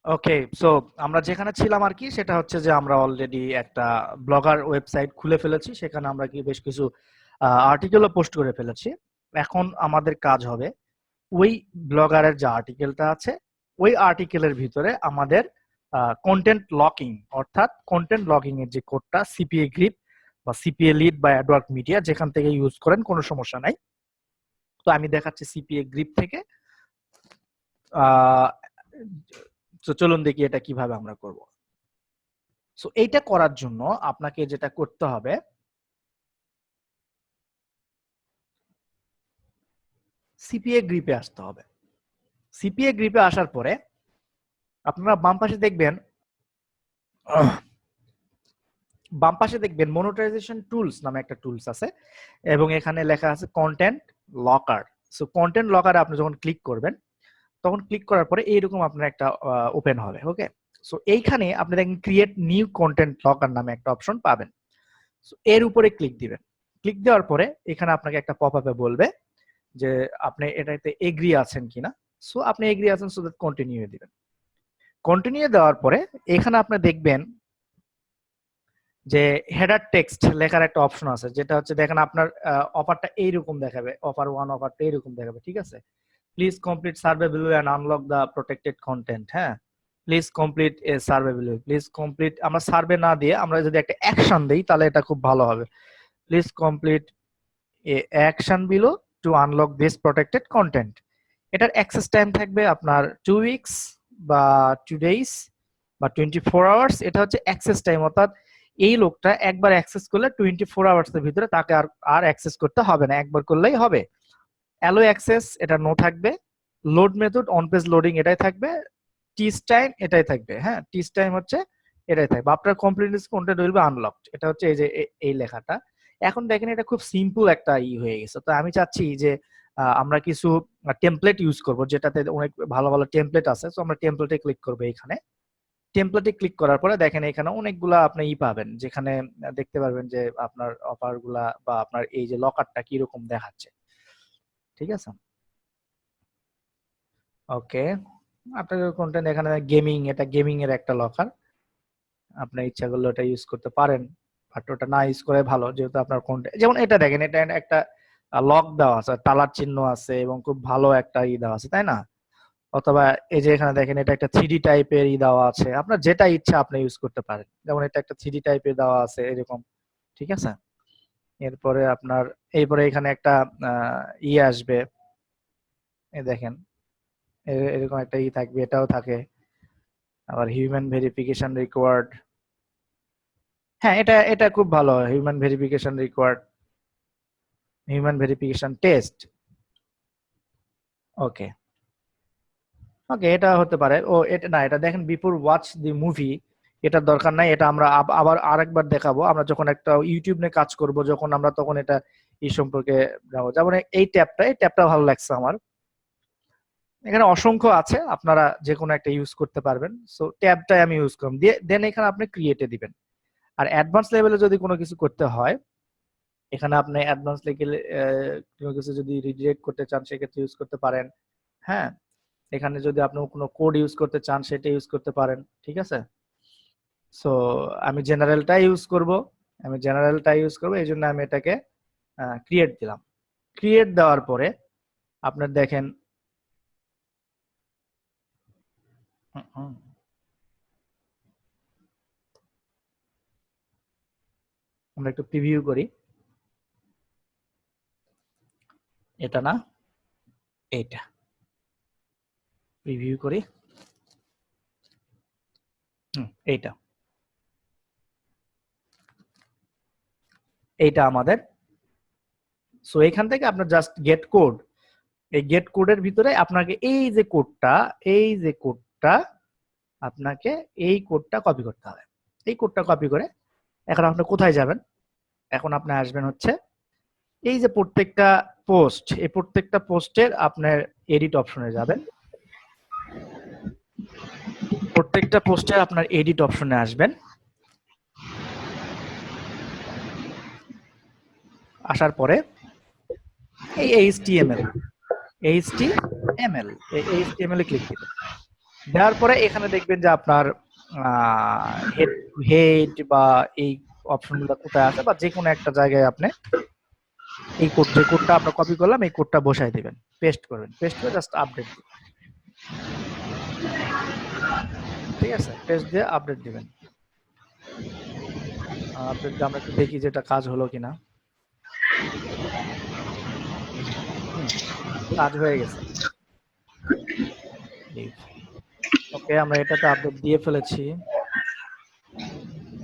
ওকে, so আমরা যেখানে ছিলাম আর কি সেটা হচ্ছে যে আমরা অলরেডি একটা ব্লগার ওয়েবসাইট খুলে ফেলেছি, সেখানে আমরা কি বেশ কিছু আর্টিকেলও পোস্ট করে ফেলেছি। এখন আমাদের কাজ হবে ওই ব্লগারের যে আর্টিকেলটা আছে ওই আর্টিকেলের ভিতরে আমাদের কন্টেন্ট লকিং, অর্থাৎ কন্টেন্ট লকিং এর যে কোডটা সিপিএ গ্রিপ বা সিপিএ লিড বা অ্যাডওয়ার্ক মিডিয়া যেখান থেকে ইউজ করেন কোনো সমস্যা নাই। তো আমি দেখাচ্ছি সিপিএ গ্রিপ থেকে। আহ তো চলুন দেখি এটা কিভাবে আমরা করব। সো এইটা করার জন্য আপনাকে যেটা করতে হবে, সিপিএ গ্রিপে আসতে হবে। সিপিএ গ্রিপে আসার পরে আপনারা বাম পাশে দেখবেন মনিটাইজেশন টুলস নামে একটা টুলস আছে এবং এখানে লেখা আছে কন্টেন্ট লকার। সো কন্টেন্ট লকারে আপনি যখন ক্লিক করবেন তখন ক্লিক করার পরে এইরকম আপনার একটা ওপেন হবে। ওকে, সো এইখানে আপনি দেখেন ক্রিয়েট নিউ কন্টেন্ট লকার নামে একটা অপশন পাবেন। সো এর উপরে ক্লিক দিবেন। ক্লিক দেওয়ার পরে এখানে আপনাকে একটা পপ আপে বলবে যে আপনি এটাতে এগ্রি আছেন কিনা। সো আপনি এগ্রি আছেন, সো দ্যাট কন্টিনিউ দিবেন। কন্টিনিউ দেওয়ার পরে এখানে আপনি দেখবেন যে হেডার টেক্সট লেখার একটা অপশন আছে, যেটা হচ্ছে দেখেন আপনার অফারটা এইরকম দেখাবে, অফার 1 অফারটা এইরকম দেখাবে, ঠিক আছে। Please complete survey below and unlock the protected content. হ্যাঁ, please complete a survey below, please complete, আমরা সার্ভে না দিয়ে আমরা যদি একটা অ্যাকশন দেই তাহলে এটা খুব ভালো হবে। Please complete A action below two unlock this protected content. এটার অ্যাক্সেস টাইম থাকবে আপনার 2 উইকস বা 2 ডেজ বা 24 আওয়ার্স। এটা হচ্ছে অ্যাক্সেস টাইম, অর্থাৎ এই লোকটা একবার অ্যাক্সেস করলে 24 আওয়ার্স এর ভিতরে তাকে আর অ্যাক্সেস করতে হবে না, একবার করলেই হবে। অ্যালো অ্যাক্সেস এটা নো থাকবে। Load method on page loading এটাই থাকবে। টিস টাইম এটাই থাকবে। হ্যাঁ, টিস টাইম হচ্ছে এটাই থাকবে। আপনার complete content will be unlocked, এটা হচ্ছে এই যে এই লেখাটা। এখন দেখেন এটা খুব সিম্পল একটা হয়ে গেছে। তো আমি চাচ্ছি যে আমরা কিছু টেমপ্লেট ইউজ করব, যেটাতে অনেক ভালো ভালো টেমপ্লেট আছে। তো আমরা টেমপ্লেটে ক্লিক করবো। এখানে টেমপ্লেটে ক্লিক করার পরে দেখেন এখানে অনেকগুলা আপনি পাবেন, যেখানে দেখতে পারবেন যে আপনার অফার গুলা বা আপনার এই যে লকারটা কিরকম দেখাচ্ছে, ঠিক আছে। ওকে, আপনার কন্টেন্ট এখানে গেমিং, এটা গেমিং এর একটা লকার, আপনার ইচ্ছা করলে ওটা ইউজ করতে পারেন, বাট ওটা না ইউজ করে ভালো, যেহেতু আপনার কন্টেন্ট যেমন এটা দেখেন, এটা একটা লক দেওয়া আছে, তালার চিহ্ন আছে এবং খুব ভালো একটা দেওয়া আছে, তাই না। অথবা এই যে এখানে দেখেন এটা একটা থ্রিডি টাইপের দেওয়া আছে, আপনার যেটা ইচ্ছা আপনি ইউজ করতে পারেন, যেমন এটা একটা থ্রিডি টাইপের দেওয়া আছে এরকম, ঠিক আছে। এরপরে আপনার এরপরে এখানে একটা আসবে, এই দেখেন এরকম একটা থাকবে, এটাও থাকে। আবার হিউম্যান ভেরিফিকেশন রিকোয়ার্ড, হ্যাঁ এটা এটা খুব ভালো, human verification required, human verification test. Okay, okay এটা হতে পারে। ও এটা না, এটা দেখেন বিফোর ওয়াচ দি মুভি, এটার দরকার নাই, এটা আমরা আবার আরেকবার দেখাবো, আমরা যখন একটা ইউটিউব নিয়ে কাজ করব যখন আমরা, তখন এটা এই সম্পর্কে যাবো। যেমন এই ট্যাবটা ভালো লাগছে আমার। এখানে অসংখ্য আছে, আপনারা যে কোনো একটা ইউজ করতে পারবেন। সো ট্যাবটাই আমি ইউজ করব, দিয়ে দেন এখানে আপনি ক্রিয়েটে দিবেন। আর অ্যাডভান্স লেভেলে যদি কোনো কিছু করতে হয়, এখানে আপনি অ্যাডভান্স লেভেলে কোনো কিছু যদি রিডিরেক্ট করতে চান সেক্ষেত্রে ইউজ করতে পারেন। হ্যাঁ, এখানে যদি আপনি কোনো কোড ইউজ করতে চান সেটা ইউজ করতে পারেন, ঠিক আছে। সো আমি জেনারেলটা ইউজ করব, এই জন্য আমি এটাকে ক্রিয়েট দিলাম। ক্রিয়েট দেওয়ার পরে আপনার দেখেন আমরা একটু প্রিভিউ করি, এটা না, এইটা প্রিভিউ করি, এইটা এইটা আমাদের। সো এখান থেকে আপনার জাস্ট গেট কোড, এই গেট কোডের ভিতরে আপনাকে এই যে কোডটা আপনাকে এই কোডটা কপি করতে হবে। এই কোডটা কপি করে এখন আপনি কোথায় যাবেন, এখন আপনি আসবেন হচ্ছে এই যে প্রত্যেকটা পোস্টের আপনার এডিট অপশনে যাবেন। প্রত্যেকটা পোস্টে আপনার এডিট অপশনে আসবেন। আসার পরে এই এইচটিএমএল এ ক্লিক দিবেন। দেওয়ার পরে এখানে দেখবেন যে আপনার হেড হেড বা এই অপশনগুলো কোথায় আছে, বা যে কোনো একটা জায়গায় আপনি এই কোড, যে কোডটা আমরা কপি করলাম, এই কোডটা বসাই দিবেন, পেস্ট করবেন, পেস্ট করে জাস্ট আপডেট দিবেন। ঠিক আছে, পেস্ট দিয়ে আপডেট দিবেন। আপডেট দিয়ে আমরা একটু দেখি যে এটা কাজ হলো কিনা। কাজ হয়ে গেছে। ওকে, আমরা এটাতে আপডেট দিয়ে ফেলেছি,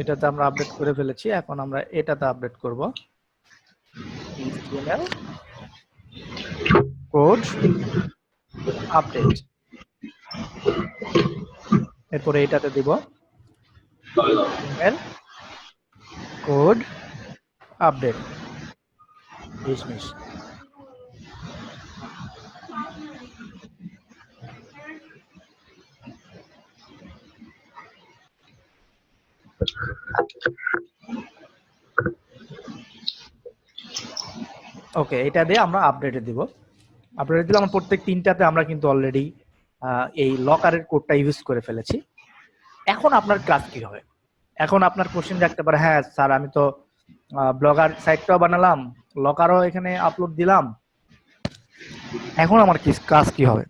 এটাতে আমরা আপডেট করে ফেলেছি। এখন আমরা এটাতে আপডেট করব, HTML কোড আপডেট। এরপরে এটাতে দিব HTML কোড আপডেট ডিসমিস। ওকে, এটা দিয়ে আমরা আপডেটে দিব। আপডেটে দিলে আমরা প্রত্যেক তিনটাতে আমরা কিন্তু অলরেডি এই লকারের কোডটা ইউজ করে ফেলেছি। এখন আপনার কাজ কি হবে? এখন আপনার কোশ্চেন রাখতে পারে, হ্যাঁ স্যার আমি তো ব্লগার সাইটটাও বানালাম, লকারও এখানে আপলোড দিলাম, এখন আমার কাজ কি হবে?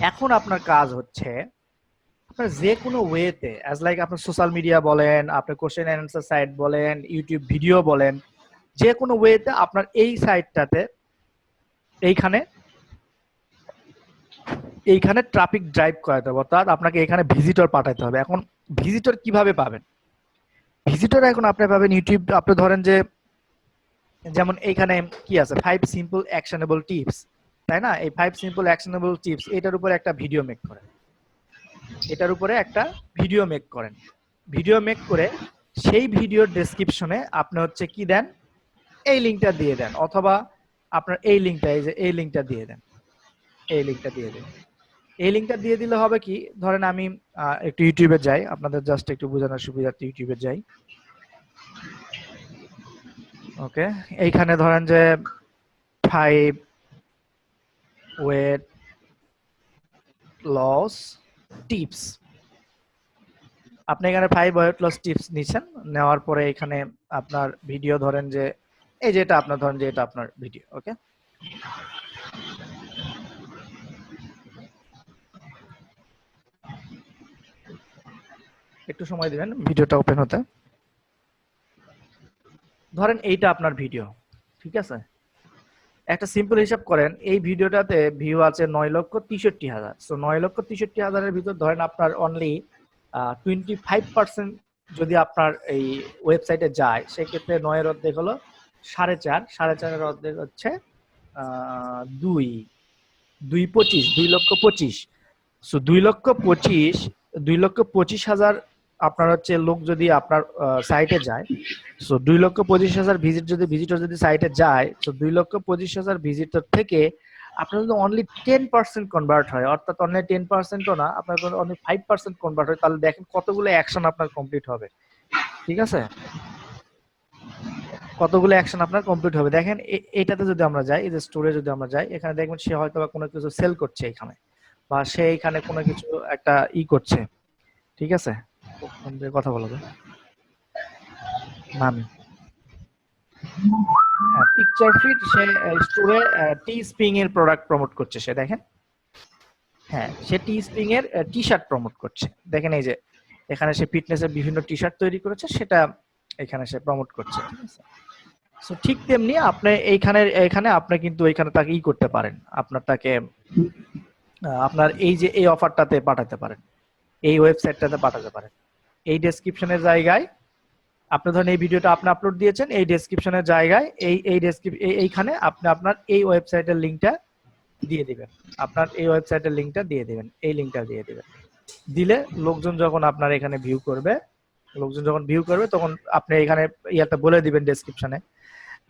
এখন আপনার কাজ হচ্ছে আপনার যে কোনো ওয়েতে, অ্যাজ লাইক আপনার সোশ্যাল মিডিয়া বলেন, আপনার কোশ্চেন অ্যান্সার সাইট বলেন, ইউটিউব ভিডিও বলেন, যে কোনো ওয়েতে আপনার এই সাইটটাতে এইখানে ট্রাফিক ড্রাইভ করাতে হবে, অর্থাৎ আপনাকে এখানে ভিজিটর পাঠাতে হবে। এখন ভিজিটর কিভাবে পাবেন? ভিজিটর এখন আপনি পাবেন ইউটিউব, আপনি ধরেন যে যেমন এইখানে কি আছে, 5 সিম্পল অ্যাকশনেবল টিপস, তাই না? এই 5 সিম্পল অ্যাকশনেবল টিপস, এটার উপরে একটা ভিডিও মেক করেন, এটার উপরে একটা ভিডিও মেক করেন। ভিডিও মেক করে সেই ভিডিওর ডেসক্রিপশনে আপনি হচ্ছে কি দেন, এই লিংকটা দিয়ে দেন, অথবা আপনার এই লিংকটা, এই যে এই লিংকটা দিয়ে দেন, এই লিংকটা দিয়ে দেন। এই লিংকটা দিয়ে দিলে হবে কি, ধরেন আমি একটু ইউটিউবে যাই, আপনাদের জাস্ট একটু বোঝানোর সুবিধার্থে ইউটিউবে যাই। ওকে, এইখানে ধরেন যে 5 ওয়েট লস টিপস, আপনি এখানে 5 ওয়েট লস টিপস নিচ্ছেন, নেওয়ার পরে এখানে আপনার ভিডিও ধরেন যে এই যে এটা আপনার, ধরেন যে এটা আপনার ভিডিও। ওকে, একটু সময় দিবেন ভিডিওটা ওপেন হতে। ধরেন এইটা আপনার ভিডিও, ঠিক আছে? একটা সিম্পল হিসাব করেন, এই ভিডিওটাতে ভিউ আছে 9,63,000। সো 9,63,000-এর ভিতর ধরেন আপনার অনলি 25% যদি আপনার এই ওয়েবসাইটে যায়, সেক্ষেত্রে 9-এর অর্ধেক হলো 4.5, 4.5-এর অর্ধেক হচ্ছে 2, 2.25, 2,25,000। সো 2,25,000 আপনার হচ্ছে লোক যদি আপনার সাইটে যায়, সো 2,25,000 ভিজিটর যদি সাইটে যায়, সো 2,25,000 ভিজিটর থেকে আপনার যদি অনলি 10% কনভার্ট হয়, অর্থাৎ অনলি 10%ও না, আপনার অনলি 5% কনভার্ট হয়, তাহলে দেখেন কতগুলো অ্যাকশন আপনার কমপ্লিট হবে। ঠিক আছে, কতগুলো অ্যাকশন আপনার কমপ্লিট হবে। দেখেন এটাতে যদি আমরা যাই, এই যে স্টোরে যদি আমরা যাই, এখানে দেখবেন সে হয়তো বা কোনো কিছু সেল করছে এখানে, বা সে এখানে কোনো কিছু একটা করছে। ঠিক আছে, কথা বলা যায় মামি, হ্যাঁ, পিকচার ফিট, সে স্টোরে টি স্প্রিং এর প্রোডাক্ট প্রমোট করছে সে, দেখেন, হ্যাঁ সে টি স্প্রিং এর টি শার্ট প্রমোট করছে। দেখেন এই যে এখানে সে ফিটনেসের বিভিন্ন টি শার্ট তৈরি করেছে, সেটা এখানে সে প্রমোট করছে। ঠিক আছে, সো ঠিক তেমনি আপনি এখানে আপনি কিন্তু এখানে তাকে করতে পারেন, আপনার তাকে আপনার এই যে এই অফারটাতে পাঠাতে পারেন, এই ওয়েবসাইটটাতে পাঠাতে পারেন। এই ডেসক্রিপশনের জায়গায় আপনি ধরেন এই ভিডিওটা আপনি আপলোড দিয়েছেন, এই ডেসক্রিপশনের জায়গায় এইখানে আপনি আপনার এই ওয়েবসাইটের লিংকটা দিয়ে দিবেন, আপনার এই ওয়েবসাইটের লিংকটা দিয়ে দিবেন, এই লিংকটা দিয়ে দিবেন। দিলে লোকজন যখন আপনার এখানে ভিউ করবে, তখন আপনি এখানে ইয়াতে বলে দিবেন ডেসক্রিপশনে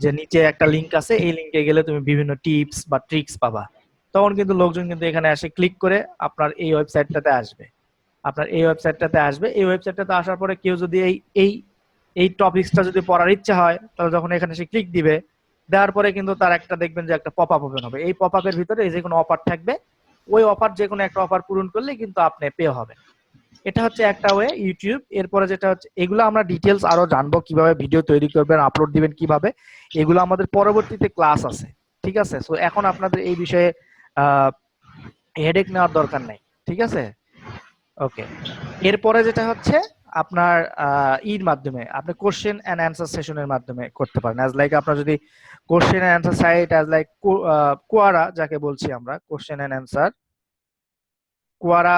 যে নিচে একটা লিংক আছে, এই লিংকে গেলে তুমি বিভিন্ন টিপস বা ট্রিক্স পাবা। তখন কিন্তু লোকজন কিন্তু এখানে এসে ক্লিক করে আপনার এই ওয়েবসাইটটাতে আসবে, এই ওয়েবসাইটটাতে আসার পরে কেউ যদি এই এই টপিকসটা যদি পড়ার ইচ্ছা হয়, তাহলে যখন এখানে সে ক্লিক দিবে, দেওয়ার পরে কিন্তু তার একটা দেখবেন যে একটা পপ আপ ওপেন হবে। এই পপ আপের ভিতরে এই যে কোনো অফার থাকবে, ওই অফার যে কোনো একটা অফার পূরণ করলে কিন্তু আপনি পে হবেন। এটা হচ্ছে একটা ওয়ে ইউটিউব। এরপরে যেটা হচ্ছে, এগুলো আমরা ডিটেলস আরো জানবো, কিভাবে ভিডিও তৈরি করবেন, আপলোড দিবেন কিভাবে, এগুলো আমাদের পরবর্তীতে ক্লাস আছে, ঠিক আছে? সো এখন আপনাদের এই বিষয়ে হেডেক নেওয়ার দরকার নাই, ঠিক আছে? ওকে। এরপরে যেটা হচ্ছে আপনার ইর মাধ্যমে আপনি কোশ্চেন এন্ড অ্যান্সার সেশনের মাধ্যমে করতে পারেন। অ্যাজ লাইক আপনার যদি question and answer site, as like Quora যাকে বলছি আমরা, কোশ্চেন এন্ড অ্যান্সার কোয়ারা,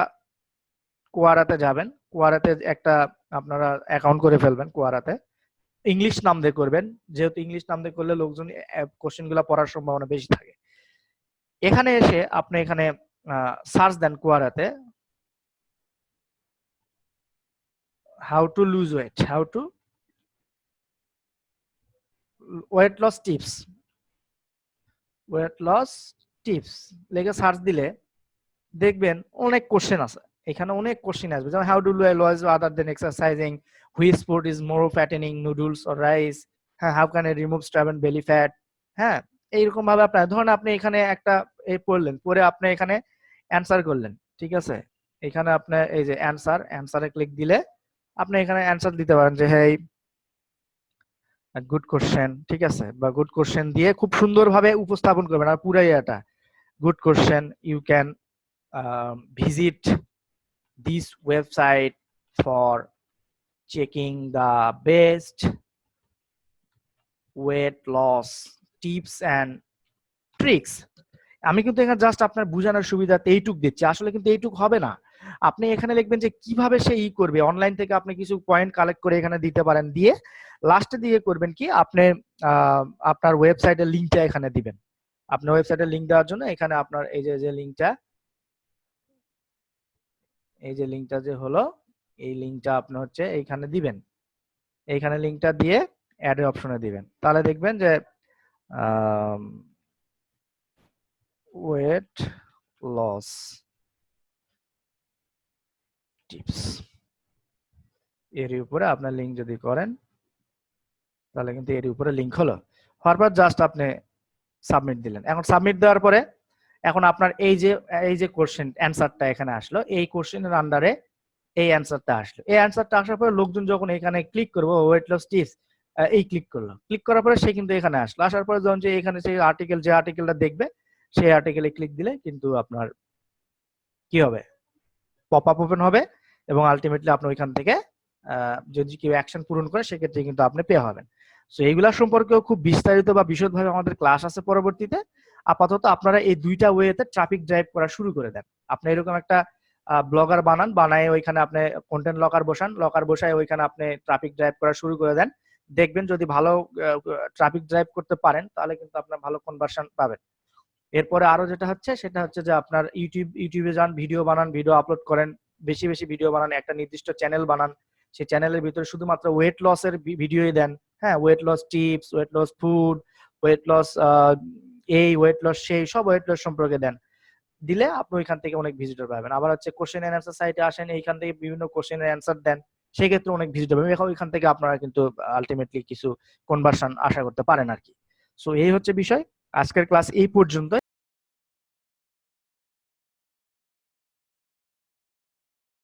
কোয়ারাতে যাবেন। কোয়ারাতে একটা আপনারা অ্যাকাউন্ট করে ফেলবেন। কোয়ারাতে ইংলিশ নাম দিয়ে করবেন, যেহেতু ইংলিশ নাম দিয়ে করলে লোকজন কোশ্চেনগুলো পড়ার সম্ভাবনা বেশি থাকে। এখানে এসে আপনি এখানে সার্চ দেন কোয়ারাতে, how to lose weight, how to weight loss tips, weight loss tips লেগে সার্চ দিলে দেখবেন অনেক কোশ্চেন আছে। এখানে অনেক কোশ্চেন আসবে, যেমন how to loss other than exercising, which sport is more fattening, noodles or rice, হ্যাঁ, how can I remove stab and belly fat, হ্যাঁ, এইরকম ভাবে আপনার ধরুন আপনি এখানে একটা এই পড়লেন, পরে আপনি এখানে অ্যান্সার করলেন, ঠিক আছে? এখানে আপনি এই যে অ্যান্সার, অ্যান্সারে ক্লিক দিলে আপনি এখানে অ্যান্সার দিতে পারেন যে হেই গুড কোশ্চেন, ঠিক আছে? বা গুড কোশ্চেন দিয়ে খুব সুন্দরভাবে উপস্থাপন করবেন, আর পুরাই এটা good question, you can visit this website for checking the best weight loss tips and tricks. আমি কিন্তু এখানে জাস্ট আপনার বোঝানোর সুবিধাতে এইটুক দিচ্ছি, আসলে কিন্তু এইটুক হবে না। আপনি এখানে লিখবেন যে কিভাবে সে করবে, অনলাইন থেকে আপনি কিছু পয়েন্ট কালেক্ট করে এখানে দিতে পারেন, দিয়ে লাস্টে দিয়ে করবেন কি আপনি আপনার ওয়েবসাইটের লিংকটা এখানে দিবেন। আপনার ওয়েবসাইটের লিংক দেওয়ার জন্য এখানে আপনার এই যে লিংকটা, এই যে লিংকটা যে হলো, এই লিংকটা আপনি হচ্ছে এইখানে দিবেন। এইখানে লিংকটা দিয়ে অ্যাড এর অপশনে দিবেন, তাহলে দেখবেন যে ওয়েট লস টিপস এর উপরে আপনার লিংক যদি করেন, তাহলে কিন্তু এর উপরে লিংক হলো। হওয়ার পর জাস্ট আপনি সাবমিট দিলেন। এখন সাবমিট দেওয়ার পরে এখন আপনার এই যে কোশ্চেন অ্যান্সারটা এখানে আসলো, এই কোশ্চেনের আন্ডারে এই অ্যান্সারটা আসলো। এই অ্যান্সারটা আসার পরে লোকজন যখন এখানে ক্লিক করবো ওয়েট লস টিপস, এই ক্লিক করলো, ক্লিক করার পরে সে কিন্তু এখানে আসলো। আসার পরে যখন যে এখানে সেই আর্টিকেল, যে আর্টিকেলটা দেখবে সেই আর্টিকেলে ক্লিক দিলে কিন্তু আপনার কি হবে, পপ আপ ওপেন হবে, এবং আলটিমেটলি আপনি ওইখান থেকে যদি কেউ অ্যাকশন পূরণ করে সেক্ষেত্রে কিন্তু আপনি পে হবেন। সো এইগুলা সম্পর্কেও খুব বিস্তারিত বা বিশদভাবে আমাদের ক্লাস আছে পরবর্তীতে। আপাতত আপনারা এই দুইটা ওয়েতে ট্রাফিক ড্রাইভ করা শুরু করে দেন। আপনি এরকম একটা ব্লগার বানান, বানায় ওইখানে আপনি কন্টেন্ট লকার বসান, লকার বসায় ওইখানে আপনি ট্রাফিক ড্রাইভ করা শুরু করে দেন। দেখবেন যদি ভালো ট্রাফিক ড্রাইভ করতে পারেন তাহলে কিন্তু আপনার ভালো কনভার্সন পাবেন। এরপরে আরো যেটা হচ্ছে সেটা হচ্ছে যে আপনার ইউটিউবে যান, ভিডিও বানান, ভিডিও আপলোড করেন, বেশি বেশি ভিডিও বানান, একটা নির্দিষ্ট চ্যানেল বানান, সেই চ্যানেলের ভিতরে শুধুমাত্র ওয়েট লসের ভিডিওই দেন, হ্যাঁ, weight loss tips, weight loss food, weight loss এই ওয়েট লস সেই, সব ওয়েট লস সম্পর্কে দেন। দিলে আপনি ওইখান থেকে অনেক ভিজিটর পাবেন। আবার হচ্ছে কোশ্চেন এন্ড অ্যান্সার সাইটে আসেন, এইখান থেকে বিভিন্ন কোশ্চেনের অ্যান্সার দেন, সেক্ষেত্রে অনেক ভিজিটর পাবেন। এখন ওইখান থেকে আপনারা কিন্তু আলটিমেটলি কিছু কনভার্সন আশা করতে পারেন আর কি। সো এই হচ্ছে বিষয়। আজকের ক্লাস এই পর্যন্ত।